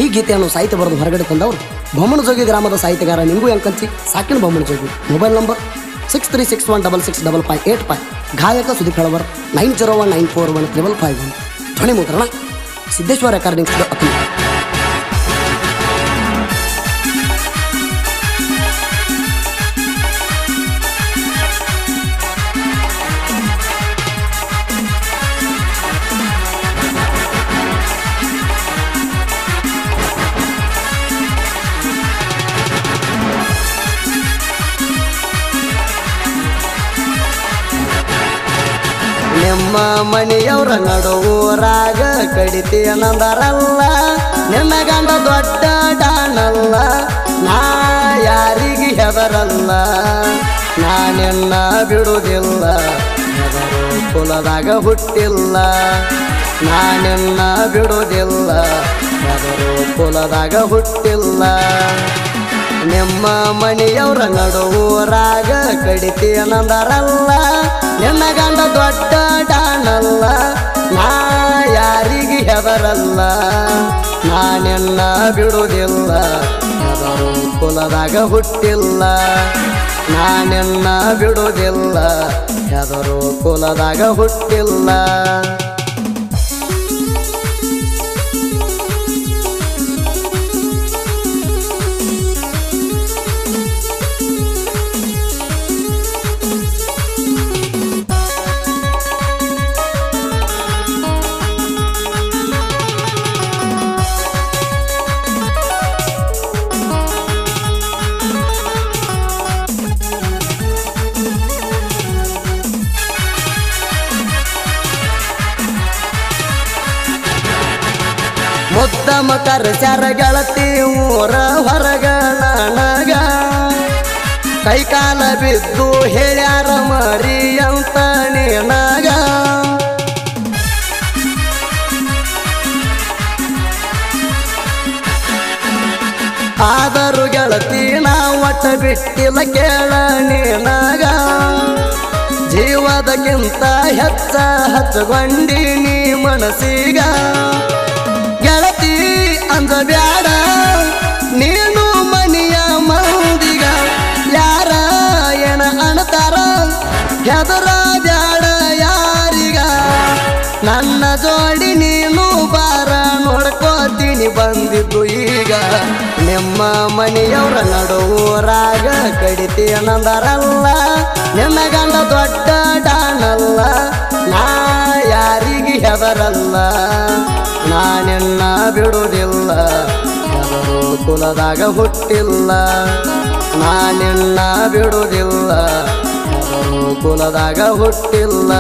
ಈ ಗೀತೆಯನ್ನು ಸಾಹಿತ್ಯ ಬರೆದು ಹೊರಗಡೆ ತಂದವರು ಬೊಮ್ಮನಜೋಗಿ ಗ್ರಾಮದ ಸಾಹಿತ್ಯಗಾರ ನಿಂಗು ಎಂಕಂಚಿ ಸಾಕಿನ ಬೊಮ್ಮನಜೋಗಿ. Mobile number 6361665585. ಗಾಯಕ ಸುದೀಪ್ ಹೆಳವರ್ 9019415551. ಧ್ವನಿ ಮುದ್ರಣ ಸಿದ್ದೇಶ್ವರ ರೆಕಾರ್ಡಿಂಗ್ ಸ್ಟುಡಿಯೋ ಅಕ್ಕಿ. ನಿಮ್ಮ ಮನೆಯವರ ನಡುವೂರಾಗ ಕಡಿತೀನಂದರಲ್ಲ, ನಿನ್ನ ಗಂಡ ದೊಡ್ಡ ಡಾನಲ್ಲ, ನಾ ಯಾರಿಗೆ ಹೆದರಲ್ಲ, ನಾ ನಿನ್ನ ಬಿಡುವುದಿಲ್ಲ, ಹೆದರು ಕುಲದಾಗ ಹುಟ್ಟಿಲ್ಲ, ನಾ ನಿನ್ನ ಬಿಡುವುದಿಲ್ಲ, ಹೆದರು ಕುಲದಾಗ ಹುಟ್ಟಿಲ್ಲ. ನಿಮ್ಮ ಮನೆಯವರ ನಡುವೂರಾಗ ಕಡಿತೀನಂದರಲ್ಲ, ನಿನ್ನ ಗಂಡ ದೊಡ್ಡ ಡಾನಲ್ಲ, ನಾ ಯಾರಿಗೆ ಹೆದರಲ್ಲ, ನಾ ನಿನ್ನ ಬಿಡುವುದಿಲ್ಲ, ಹೆದರು ಕುಲದಾಗ ಹುಟ್ಟಿಲ್ಲ, ನಾ ನಿನ್ನ ಬಿಡುವುದಿಲ್ಲ, ಹೆದರು ಕುಲದಾಗ ಹುಟ್ಟಿಲ್ಲ. ಮುದ್ದಮ ಕರ್ಸ್ಯಾರ ಗೆಳತಿ ಊರ ಹೊರಗ ನನಗ, ಕೈಕಾಲ ಬಿದ್ದು ಹೇಳ್ಯಾರ ಮರಿ ಅಂತ ನಿನಗ. ಆದರೂ ಗೆಳತಿ ನಾ ಒಟ್ಟ ಬಿಟ್ಟಿಲ್ಲ ಕೇಳ ನಿನಗ, ಜೀವದಕ್ಕಿಂತ ಹೆಚ್ಚ ಹಚ್ಚಗೊಂಡಿ ನೀ ಮನಸ್ಸಿಗ. ಗೆಳತಿ ಅಂಜಬ್ಯಾಡ ನೀನು ಮನಿಯ ಮಂದಿಗ, ಯಾರ ಏನ ಅಣತಾರ ಹೆದರ ಬ್ಯಾಡ ಯಾರಿಗ, ನನ್ನ ಜೋಡಿ ನೀನು ಬಾರ ನೋಡ್ಕೋತೀನಿ ಬಂದಿದ್ದು ಈಗ. ನಿಮ್ಮ ಮನೆಯವರ ನಡುವೂರಾಗ ಕಡಿತೀನಂದರಲ್ಲ, ನಿನ್ನ ಗಂಡ ದೊಡ್ಡ ಡಾನಲ್ಲ, ನಾ ಯಾರಿಗೆ ಹೆದರಲ್ಲ, ನಾ ನಿನ್ನ ಬಿಡುವುದಿಲ್ಲ, ಹೆದರು ಕುಲದಾಗ ಹುಟ್ಟಿಲ್ಲ, ನಾ ನಿನ್ನ ಬಿಡುವುದಿಲ್ಲ, ಹೆದರು ಕುಲದಾಗ ಹುಟ್ಟಿಲ್ಲ.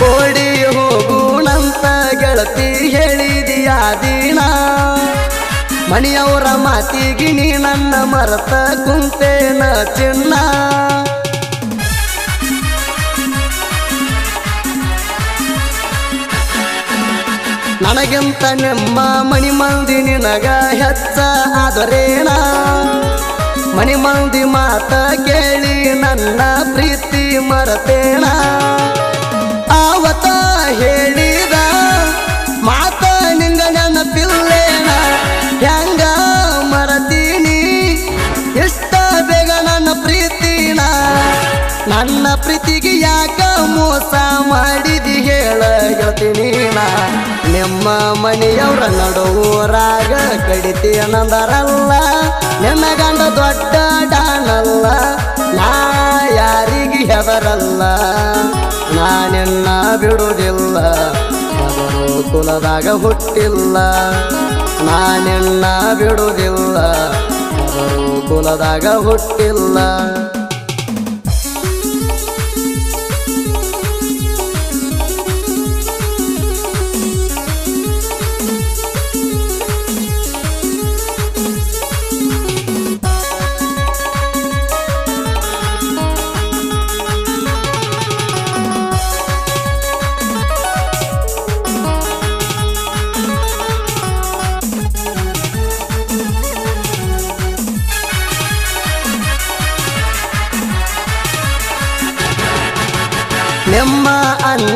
ಓಡಿ ಹೋಗುಣಂತ ಗೆಳತಿ ಹೇಳಿದೀಯ ದಿನ, ಮನೆಯವರ ಮಾತಿಗೆ ನೀ ನನ್ನ ಮರೆತ ಕುಂತೇನ ಚಿನ್ನ. ನನಗಿಂತ ನಿಮ್ಮ ಮನಿ ಮಂದಿ ನಿನಗ ಹೆಚ್ಚ ಆದರೇನ, ಮನಿ ಮಂದಿ ಮಾತ ಕೇಳಿ ನನ್ನ ಪ್ರೀತಿ ಮರತೇನ. ಆವತ್ತ ಹೇಳಿದ ಮಾತ ನಿಂಗ ನೆನಪಿಲ್ಲೇನ, ಹೆಂಗ ಮರತೀನಿ ಇಷ್ಟ ಬೇಗ ನನ್ನ ಪ್ರೀತಿನ. ನನ್ನ ಪ್ರೀತಿಗೆ ಯಾಕ ಮೋಸ ಮಾಡಿದಿ ಹೇಳ ಗೆಳತಿನೀನ. ನಿಮ್ಮ ಮನೆಯವರ ನಡುವೂರಾಗ ಕಡಿತೀನಂದರಲ್ಲ, ನಿನ್ನ ಗಂಡ ದೊಡ್ಡ ಡಾನಲ್ಲ, ನಾ ಯಾರಿಗೆ ಹೆದರಲ್ಲ, ನಾ ನಿನ್ನ ಬಿಡುವುದಿಲ್ಲ, ಹೆದರು ಕುಲದಾಗ ಹುಟ್ಟಿಲ್ಲ, ನಾ ನಿನ್ನ ಬಿಡುವುದಿಲ್ಲ, ಹೆದರು ಕುಲದಾಗ ಹುಟ್ಟಿಲ್ಲ.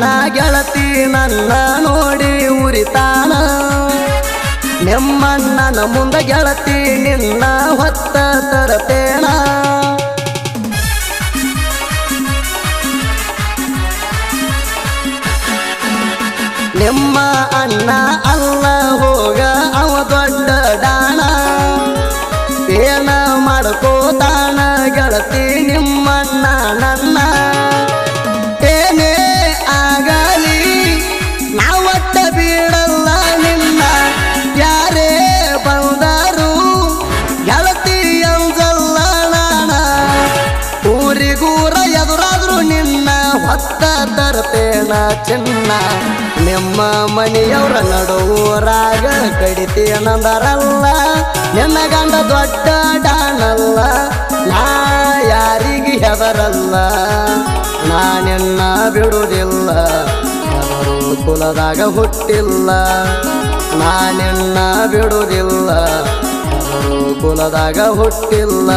ಅಣ್ಣ ಗೆಳತಿ ನನ್ನ ನೋಡಿ ಉರಿತಾನ ನಿಮ್ಮಣ್ಣನ ಮುಂದ ಗೆಳತಿ ನಿನ್ನ ಹೊತ್ತ ತರತೇಣ ನಿಮ್ಮ ಅಣ್ಣ ಅಲ್ಲ ಹೋಗ ಅವ ದೊಡ್ಡ ಡಾಣ ಏನ ಮಾಡ್ಕೋತಾನ ಗೆಳತಿ ನಿಮ್ಮಣ್ಣ ನನ್ನ ಏನೇ ಆಗಲಿ ನಾವಟ್ಟ ಬೀಳಲ್ಲ ನಿನ್ನ ಯಾರೇ ಬಂದರು ಗೆಳತಿ ಅಂಜಲ್ಲ ನಾಣ ಊರಿಗೂರ ಎದುರಾದ್ರು ನಿನ್ನ ಹೊತ್ತ ತರ್ತೇನ ಚಿನ್ನ ನಿಮ್ಮ ಮನೆಯವರ ನಡುವರಾಗ ಕಡಿತೇನಂದರಲ್ಲ ನಿನ್ನ ಗಂಡ ದೊಡ್ಡ ಡಾನಲ್ಲ ನಾ ಯಾರಿಗೆ ಹೆದರಲ್ಲ ನಾ ನಿನ್ನ ಬಿಡುವುದಿಲ್ಲ ಅವರು ಕುಲದಾಗ ಹುಟ್ಟಿಲ್ಲ ನಾ ನಿನ್ನ ಬಿಡುವುದಿಲ್ಲ ಅವರು ಕುಲದಾಗ ಹುಟ್ಟಿಲ್ಲ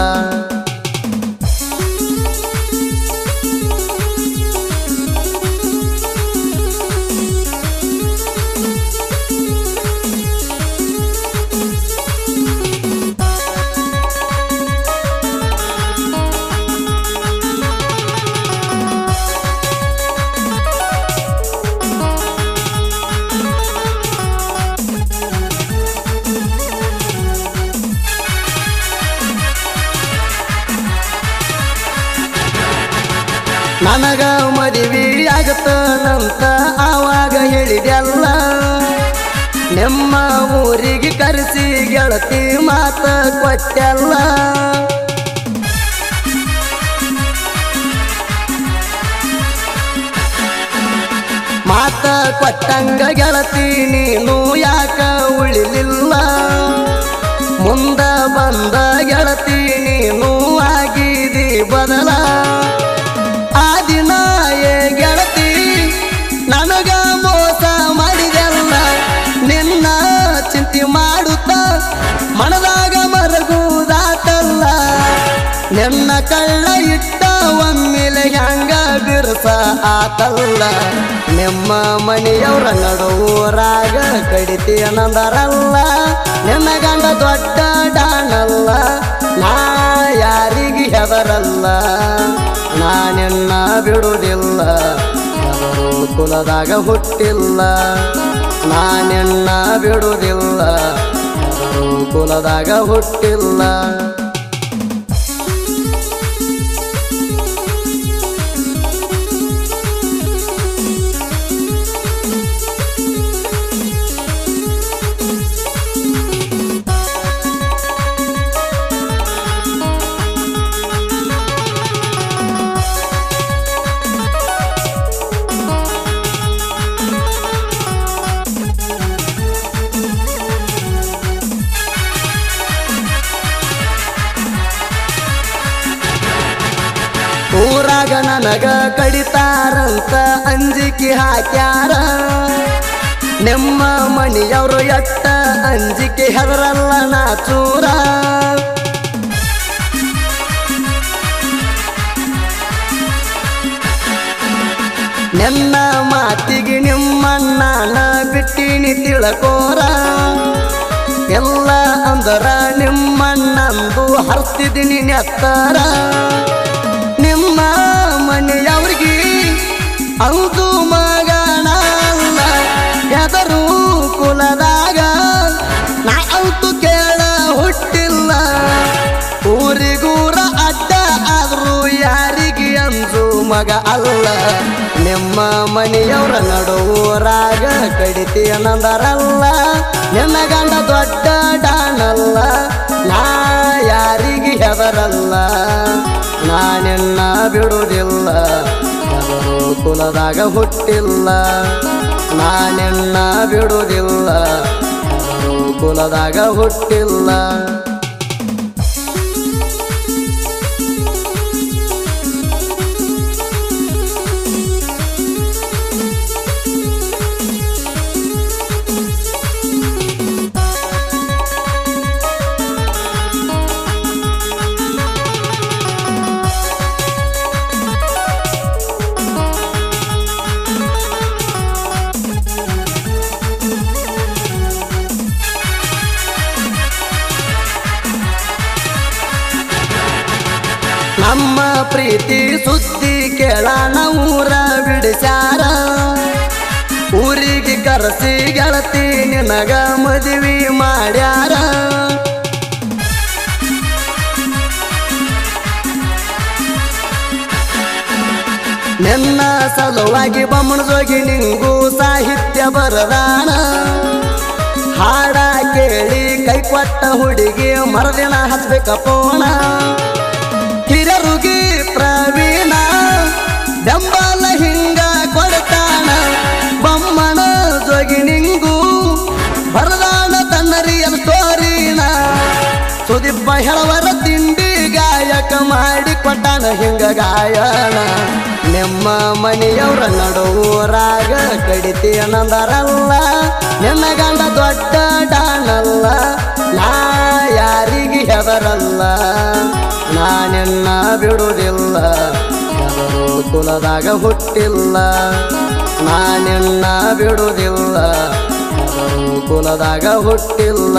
ನನಗ ಮದುವೆ ಆಗತ್ತನಂತ ಆವಾಗ ಹೇಳಿದೆಲ್ಲ ನಿಮ್ಮ ಊರಿಗೆ ಕರೆಸಿ ಗೆಳತಿ ಮಾತ ಕೊಟ್ಟೆಲ್ಲ ಮಾತ ಕೊಟ್ಟಂಗ ಗೆಳತಿ ನೀನು ಯಾಕ ಉಳಿಲಿಲ್ಲ ಮುಂದ ಬಂದ ಗೆಳತಿ ನೀನು ಆಗಿದಿ ಬದಲ ಆ ದಿನ ಗೆಳತಿ ನನಗ ಮೋಸ ಮಾಡಿದೆಲ್ಲ ನಿನ್ನ ಚಿಂತೆ ಮಾಡುತ್ತ ಮನದಾಗ ಮರಗುದಾತಲ್ಲ ನಿನ್ನ ಕಳ್ಳ ಇಟ್ಟ ಒಮ್ಮಿಲೆ ಹ್ಯಾಂಗ ಬಿರ್ಸ ಆತಲ್ಲ ನಿಮ್ಮ ಮನೆಯವರ ನಡುವರಾಗ ಕಡಿತೇನಂದರಲ್ಲ ನಿನ್ನ ಗಂಡ ದೊಡ್ಡ ಡಾನಲ್ಲ ನಾ ಯಾರಿಗೆ ಹೆದರಲ್ಲ ನಾ ನಿನ್ನ ಬಿಡುವುದಿಲ್ಲ ಅವರು ಕುಲದಾಗ ಹುಟ್ಟಿಲ್ಲ ನಾ ನಿನ್ನ ಬಿಡುವುದಿಲ್ಲ ಅವರು ಕುಲದಾಗ ಹುಟ್ಟಿಲ್ಲ ಊರಾಗ ನನಗ ಕಡಿತಾರಂತ ಅಂಜಿಕೆ ಹಾಕ್ಯಾರ ನಿಮ್ಮ ಮನೆಯವರು ಎಟ್ಟ ಅಂಜಿಕೆ ಹೆದರಲ್ಲ ನಾ ಚೂರ ನನ್ನ ಮಾತಿಗೆ ನಿಮ್ಮಣ್ಣನ ಬಿಟ್ಟಿನಿ ತಿಳಕೋರ ಎಲ್ಲ ಅಂದರ ನಿಮ್ಮಣ್ಣಂದು ಹರ್ತಿದ್ದೀನಿ ನೆತ್ತರ ನಿಮ್ಮ ಮನೆಯವ್ರಿಗೆ ಹೌದು ಮಗನಲ್ಲ ಹೆದರು ಕುಲದಾಗ ನಾ ಅಂತು ಕೇಳ ಹುಟ್ಟಿಲ್ಲ ಊರಿಗೂರ ಅಡ್ಡ ಆದ್ರೂ ಯಾರಿಗೆ ಅಂಜು ಮಗ ಅಲ್ಲ ನಿಮ್ಮ ಮನೆಯವರ ನಡುವರಾಗ ಕಡಿತೇನಂದರಲ್ಲ ನಿನ್ನ ಗಂಡ ದೊಡ್ಡ ಡಾನಲ್ಲ ನಾ ಯಾರಿಗೆ ಹೆದರಲ್ಲ ನಾ ನಿನ್ನ ಬಿಡುವುದಿಲ್ಲ ಅವರು ಕುಲದಾಗ ಹುಟ್ಟಿಲ್ಲ ನಾ ನಿನ್ನ ಬಿಡುವುದಿಲ್ಲ ಅವರು ಕುಲದಾಗ ಹುಟ್ಟಿಲ್ಲ ಪ್ರೀತಿ ಸುದ್ದಿ ಕೇಳಾನ ಊರ ಬಿಡಿಸ್ಯಾರ ಊರಿಗೆ ಕರೆಸಿ ಗೆಳತಿ ನಿನಗ ಮದುವೆ ಮಾಡ್ಯಾರ ನಿನ್ನ ಸಲುವಾಗಿ ಬೊಮ್ಮನ ಜೋಗಿ ನಿಂಗೂ ಸಾಹಿತ್ಯ ಬರದಾನ ಹಾಡ ಕೇಳಿ ಕೈ ಕೊಟ್ಟ ಹುಡುಗಿ ಮರದಿನ ಹಚ್ಬೇಕ ಪೋಣ ಹಿರರುಗಿ ಪ್ರವೀಣ ಬೆಂಬಲ ಹಿಂಗ ಕೊಡ್ತಾನ ಬೊಮ್ಮನ ಜೋಗಿ ನಿಂಗೂ ಬರದಾನ ತನ್ನ ರಿಯಲ್ ಸ್ಟೋರಿನ ಸುದೀಪ ಹೇಳವರ ತಿಂಡಿ ಗಾಯಕ ಮಾಡಿ ಕೊಟ್ಟಾನ ಹಿಂಗ ಗಾಯನ ನಿಮ್ಮ ಮನೆಯವರ ನಡುವರಾಗ ಕಡಿತೀನಂದರಲ್ಲ ನಿನ್ನ ಗಂಡ ದೊಡ್ಡ ಡಾನಲ್ಲ ನಾ ಯಾರಿಗೆ ಹೆದರಲ್ಲ ನಾ ನಿನ್ನ ಬಿಡುವುದಿಲ್ಲ ಹೆದರು ಕುಲದಾಗ ಹುಟ್ಟಿಲ್ಲ ನಾ ನಿನ್ನ ಬಿಡುವುದಿಲ್ಲ ಹೆದರು ಕುಲದಾಗ ಹುಟ್ಟಿಲ್ಲ